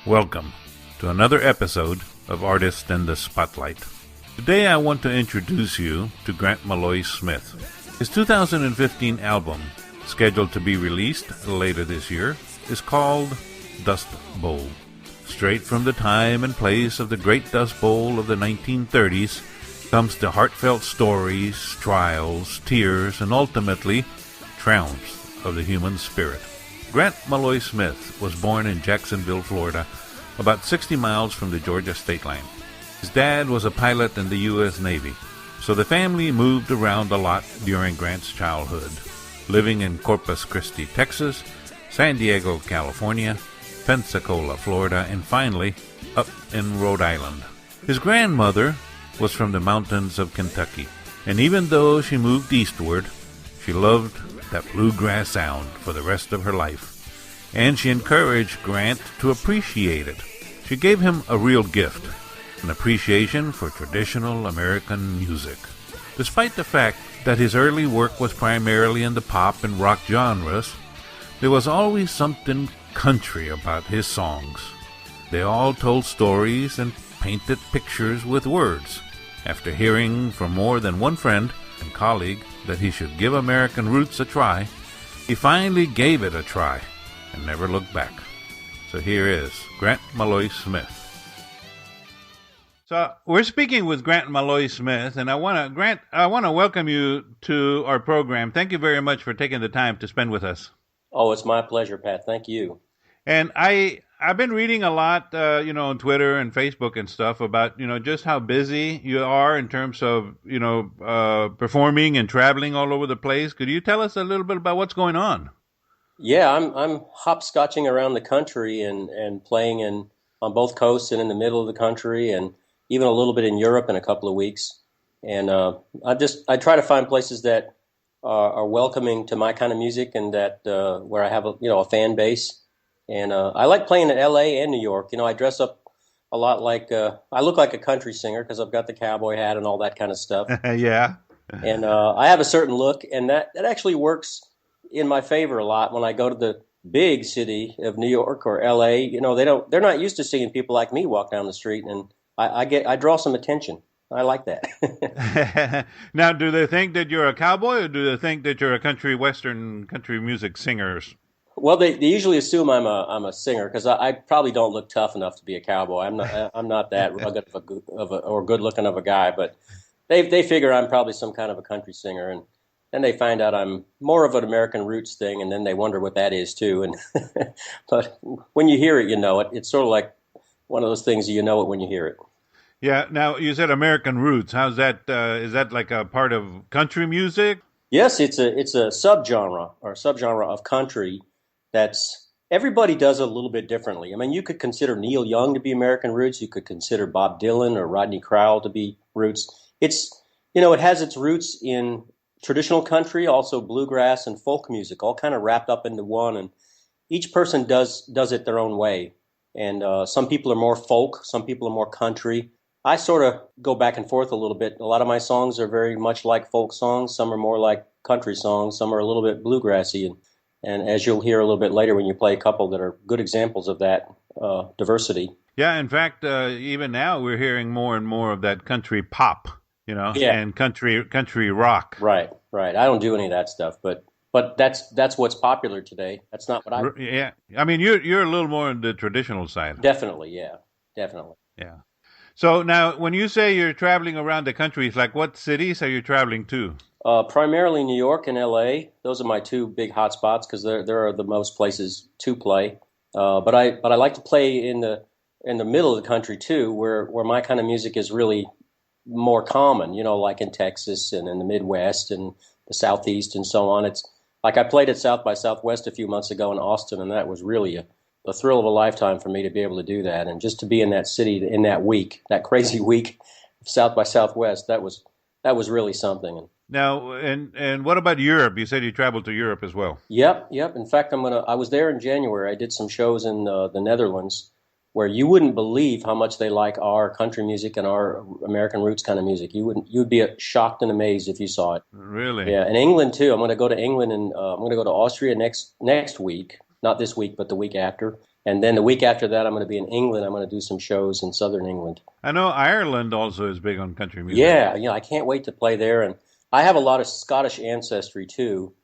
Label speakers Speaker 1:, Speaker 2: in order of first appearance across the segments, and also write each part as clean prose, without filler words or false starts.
Speaker 1: Welcome to another episode of Artist in the Spotlight. Today I want to introduce you to Grant Maloy Smith. His 2015 album, scheduled to be released later this year, is called Dust Bowl. Straight from the time and place of the Great Dust Bowl of the 1930s comes the heartfelt stories, trials, tears, and ultimately triumphs of the human spirit. Grant Maloy Smith was born in Jacksonville, Florida, about 60 miles from the Georgia state line. His dad was a pilot in the U.S. Navy, so the family moved around a lot during Grant's childhood, living in Corpus Christi, Texas, San Diego, California, Pensacola, Florida, and finally, up in Rhode Island. His grandmother was from the mountains of Kentucky, and even though she moved eastward, she loved that bluegrass sound for the rest of her life, and she encouraged Grant to appreciate it. She gave him a real gift, an appreciation for traditional American music. Despite the fact that his early work was primarily in the pop and rock genres, there was always something country about his songs. They all told stories and painted pictures with words. After hearing from more than one friend and colleague that he should give American roots a try, he finally gave it a try and never looked back. So here is Grant Maloy Smith. So we're speaking with Grant Maloy Smith, and I want to welcome you to our program. Thank you very much for taking the time to spend with us.
Speaker 2: Oh, it's my pleasure, Pat. Thank you.
Speaker 1: And I've been reading a lot, on Twitter and Facebook and stuff about, just how busy you are in terms of, performing and traveling all over the place. Could you tell us a little bit about what's going on?
Speaker 2: Yeah, I'm hopscotching around the country and playing on both coasts and in the middle of the country and even a little bit in Europe in a couple of weeks. And I try to find places that are welcoming to my kind of music and that where I have a fan base. And I like playing in L.A. and New York. I dress up a lot like I look like a country singer because I've got the cowboy hat and all that kind of stuff.
Speaker 1: Yeah.
Speaker 2: And I have a certain look, and that actually works in my favor a lot when I go to the big city of New York or L.A. They're not used to seeing people like me walk down the street, and I draw some attention. I like that.
Speaker 1: Now, do they think that you're a cowboy, or do they think that you're a country music singer?
Speaker 2: Well, they usually assume I'm a singer because I probably don't look tough enough to be a cowboy. I'm not that rugged or good looking of a guy, but they figure I'm probably some kind of a country singer, and then they find out I'm more of an American roots thing, and then they wonder what that is too. And but when you hear it, you know it. It's sort of like one of those things you know it when you hear it.
Speaker 1: Yeah. Now, you said American roots. How's that? Is that like a part of country music?
Speaker 2: Yes, it's a subgenre of country. That's everybody does it a little bit differently. I mean, you could consider Neil Young to be American roots. You could consider Bob Dylan or Rodney Crowell to be roots. It's it has its roots in traditional country, also bluegrass and folk music, all kind of wrapped up into one. And each person does it their own way. And some people are more folk, some people are more country. I sort of go back and forth a little bit. A lot of my songs are very much like folk songs. Some are more like country songs. Some are a little bit bluegrassy. And as you'll hear a little bit later when you play a couple that are good examples of that diversity.
Speaker 1: Yeah, in fact, even now we're hearing more and more of that country pop, and country rock.
Speaker 2: Right. I don't do any of that stuff, but that's what's popular today. That's not what I.
Speaker 1: Yeah, I mean you're a little more on the traditional side.
Speaker 2: Definitely.
Speaker 1: Yeah. So now, when you say you're traveling around the country, it's like what cities are you traveling to?
Speaker 2: Primarily New York and L.A. Those are my two big hot spots because there are the most places to play. But I like to play in the middle of the country too, where my kind of music is really more common. Like in Texas and in the Midwest and the Southeast and so on. It's like I played at South by Southwest a few months ago in Austin, and that was really a thrill of a lifetime for me to be able to do that, and just to be in that city in that week, that crazy week of South by Southwest. That was really something.
Speaker 1: Now, and what about Europe? You said you traveled to Europe as well.
Speaker 2: Yep. In fact, I was there in January. I did some shows in the Netherlands, where you wouldn't believe how much they like our country music and our American roots kind of music. You'd be shocked and amazed if you saw it.
Speaker 1: Really?
Speaker 2: Yeah, and England too. I'm going to go to England and I'm going to go to Austria next week. Not this week, but the week after. And then the week after that, I'm going to be in England. I'm going to do some shows in southern England.
Speaker 1: I know Ireland also is big on country music.
Speaker 2: Yeah, I can't wait to play there. And I have a lot of Scottish ancestry too,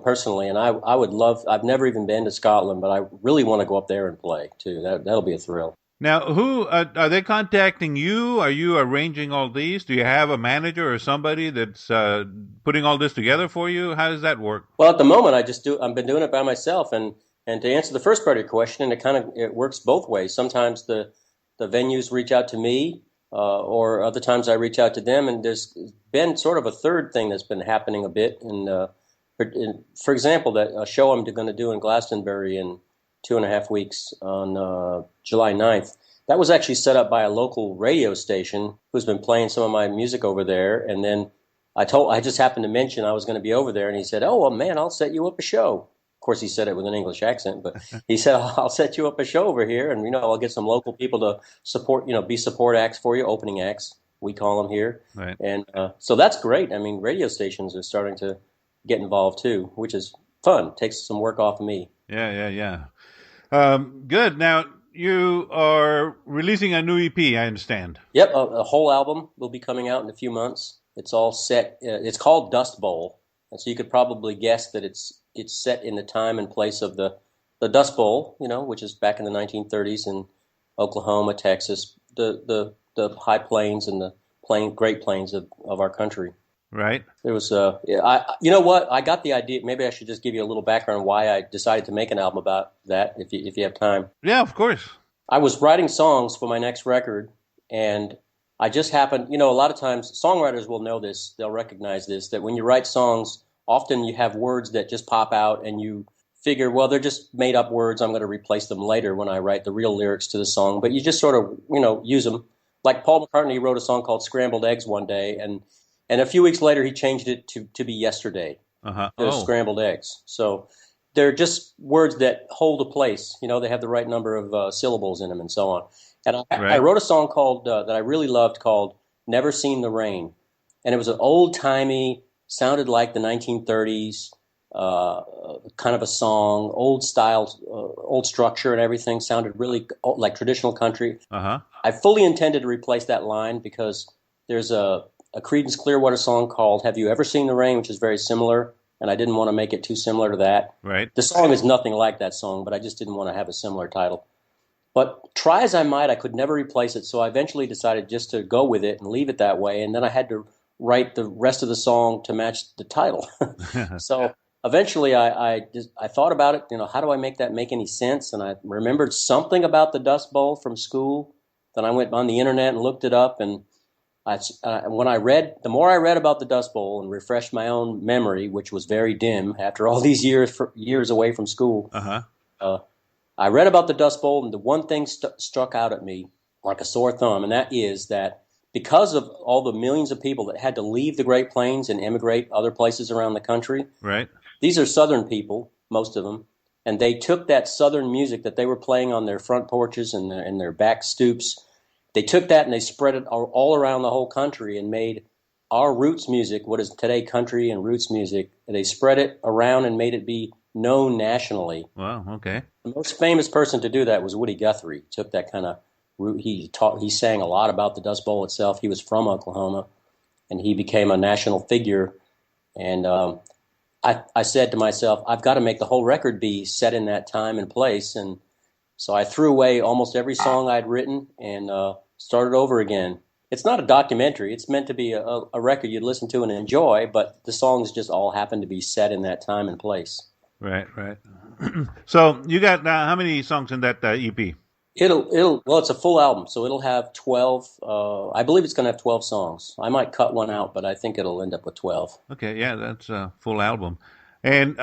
Speaker 2: personally. And I would love. I've never even been to Scotland, but I really want to go up there and play too. That'll be a thrill.
Speaker 1: Now, who are they contacting you? Are you arranging all these? Do you have a manager or somebody that's putting all this together for you? How does that work?
Speaker 2: Well, at the moment, I've been doing it by myself, and to answer the first part of your question, it works both ways. Sometimes the venues reach out to me, or other times I reach out to them. And there's been sort of a third thing that's been happening a bit. For example, that a show I'm going to do in Glastonbury in 2.5 weeks on July 9th. That was actually set up by a local radio station who's been playing some of my music over there. And then I just happened to mention I was going to be over there, and he said, "Oh, well, man, I'll set you up a show." Of course, he said it with an English accent, but he said, "I'll set you up a show over here, and I'll get some local people to support, be support acts for you, opening acts, we call them here."
Speaker 1: Right.
Speaker 2: And so that's great. I mean, radio stations are starting to get involved too, which is fun. Takes some work off of me.
Speaker 1: Yeah. Good. Now, you are releasing a new EP, I understand.
Speaker 2: Yep, a whole album will be coming out in a few months. It's all set. It's called Dust Bowl, and so you could probably guess that it's set in the time and place of the Dust Bowl, which is back in the 1930s in Oklahoma, Texas, the high plains and the Great Plains of our country.
Speaker 1: Right.
Speaker 2: There was I got the idea. Maybe I should just give you a little background on why I decided to make an album about that, if you have time.
Speaker 1: Yeah, of course.
Speaker 2: I was writing songs for my next record, and I just happened, a lot of times songwriters will know this, they'll recognize this, that when you write songs, often you have words that just pop out and you figure, well, they're just made up words. I'm going to replace them later when I write the real lyrics to the song. But you just sort of, use them. Like Paul McCartney wrote a song called Scrambled Eggs one day, and a few weeks later, he changed it to be Yesterday. Scrambled eggs. So they're just words that hold a place. They have the right number of syllables in them and so on. And I wrote a song called that I really loved called Never Seen the Rain. And it was an old-timey, sounded like the 1930s kind of a song, old style, old structure and everything, sounded really like traditional country. I fully intended to replace that line because there's a Creedence Clearwater song called Have You Ever Seen the Rain, which is very similar, and I didn't want to make it too similar to that.
Speaker 1: Right.
Speaker 2: The song is nothing like that song, but I just didn't want to have a similar title. But try as I might, I could never replace it, so I eventually decided just to go with it and leave it that way, and then I had to write the rest of the song to match the title. So eventually I thought about it, how do I make that make any sense? And I remembered something about the Dust Bowl from school. Then I went on the internet and looked it up, and the more I read about the Dust Bowl and refreshed my own memory, which was very dim after all these years away from school, I read about the Dust Bowl, and the one thing struck out at me like a sore thumb, and that is that because of all the millions of people that had to leave the Great Plains and immigrate other places around the country,
Speaker 1: right?
Speaker 2: These are Southern people, most of them, and they took that Southern music that they were playing on their front porches and their back stoops. They took that and they spread it all around the whole country and made our roots music, what is today country and roots music, and they spread it around and made it be known nationally.
Speaker 1: Wow, okay.
Speaker 2: The most famous person to do that was Woody Guthrie. He took that kind of root. He sang a lot about the Dust Bowl itself. He was from Oklahoma, and he became a national figure. And I said to myself, I've got to make the whole record be set in that time and place. And so I threw away almost every song I'd written and started over again. It's not a documentary. It's meant to be a record you'd listen to and enjoy, but the songs just all happen to be set in that time and place.
Speaker 1: Right. So you got how many songs in that EP?
Speaker 2: It's a full album, so it'll have 12. I believe it's going to have 12 songs. I might cut one out, but I think it'll end up with 12.
Speaker 1: Okay, yeah, that's a full album. And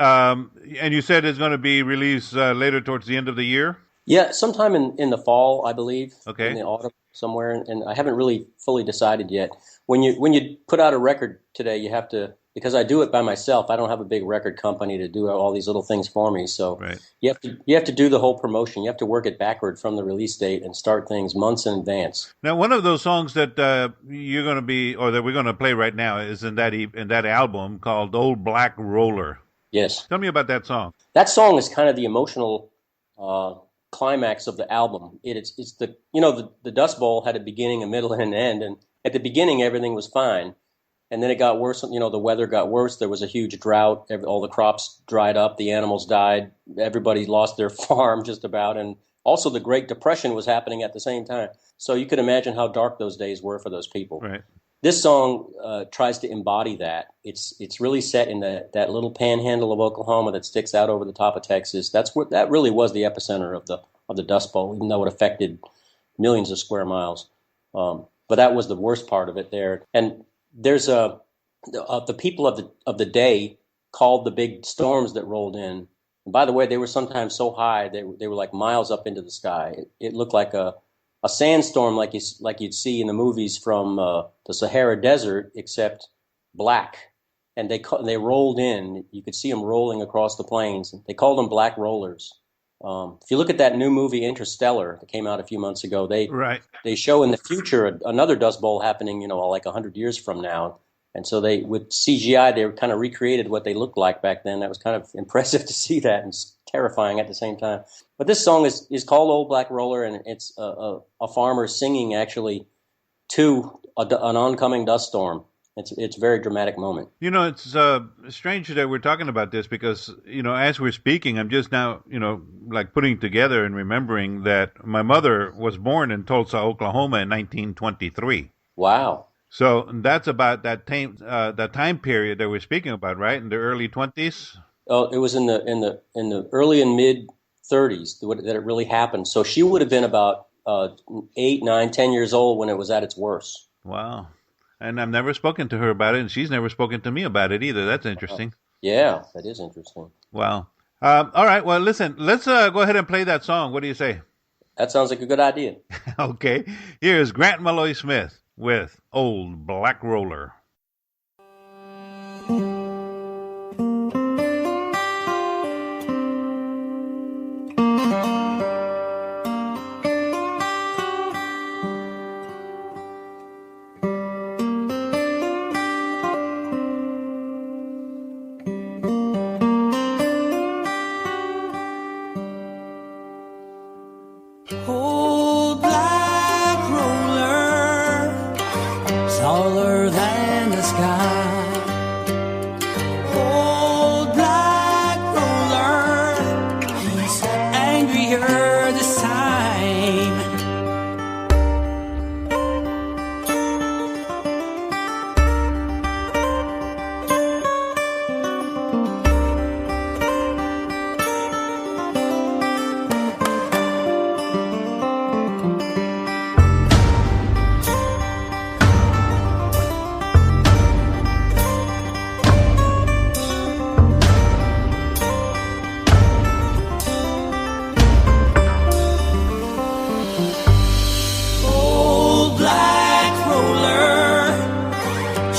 Speaker 1: you said it's going to be released later towards the end of the year?
Speaker 2: Yeah, sometime in the fall, I believe.
Speaker 1: Okay.
Speaker 2: In the autumn somewhere, and I haven't really fully decided yet. When you put out a record today, you have to because I do it by myself. I don't have a big record company to do all these little things for me. So
Speaker 1: Right.
Speaker 2: you have to do the whole promotion. You have to work it backward from the release date and start things months in advance.
Speaker 1: Now, one of those songs that you're going to be, or that we're going to play right now, is in that album called "Old Black Roller."
Speaker 2: Yes.
Speaker 1: Tell me about that song.
Speaker 2: That song is kind of the emotional climax of the album. It's the the Dust Bowl had a beginning, a middle, and an end, and at the beginning everything was fine, and then it got worse. The weather got worse. There was a huge drought. All the crops dried up. The animals died. Everybody lost their farm just about, and also the Great Depression was happening at the same time. So you could imagine how dark those days were for those people.
Speaker 1: Right.
Speaker 2: This song tries to embody that. It's really set in that little panhandle of Oklahoma that sticks out over the top of Texas. That really was the epicenter of the Dust Bowl, even though it affected millions of square miles. But that was the worst part of it there. And there's the people of the day called the big storms that rolled in. And by the way, they were sometimes so high they were like miles up into the sky. It looked like a sandstorm like you'd see in the movies from the Sahara Desert, except black. And they rolled in. You could see them rolling across the plains. They called them black rollers. If you look at that new movie Interstellar that came out a few months ago, they show in the future another Dust Bowl happening, like 100 years from now. And so with CGI, they kind of recreated what they looked like back then. That was kind of impressive to see that and terrifying at the same time. But this song is called Old Black Roller, and it's a farmer singing actually to an oncoming dust storm. It's a very dramatic moment.
Speaker 1: It's strange that we're talking about this because, as we're speaking, I'm just now, like putting together and remembering that my mother was born in Tulsa, Oklahoma in 1923.
Speaker 2: Wow.
Speaker 1: So that's about that time period that we're speaking about, right? In the early 20s?
Speaker 2: Oh, it was in the early and mid 30s that it really happened. So she would have been about 8, 9, 10 years old when it was at its worst.
Speaker 1: Wow. And I've never spoken to her about it, and she's never spoken to me about it either. That's interesting.
Speaker 2: Yeah, that is interesting.
Speaker 1: Wow. All right. Well, listen, let's go ahead and play that song. What do you say?
Speaker 2: That sounds like a good idea.
Speaker 1: Okay. Here's Grant Malloy Smith with Old Black Roller.
Speaker 3: Old black roller, taller than the sky. Old black roller, he's angrier this time.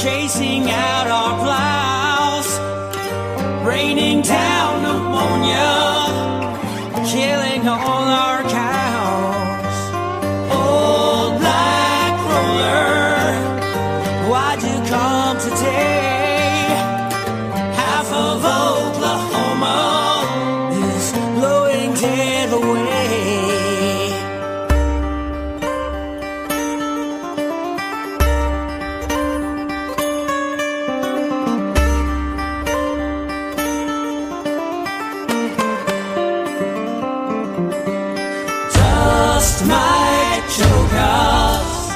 Speaker 3: Chasing out our plows, raining down pneumonia, killing all our cows. Old black roller, why'd you come today? Half of Oklahoma is blowing dead away. Might choke us,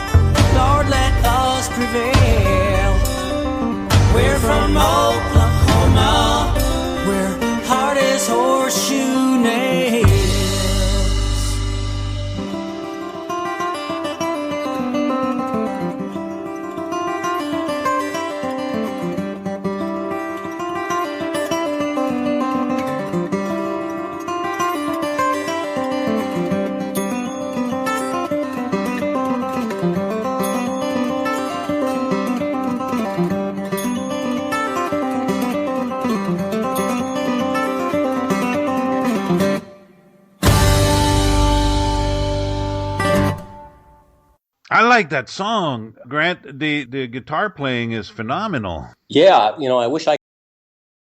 Speaker 3: Lord, let us prevail. We're from Oklahoma, where hard as horseshoe nails.
Speaker 1: I like that song, Grant. The guitar playing is phenomenal.
Speaker 2: Yeah, I wish I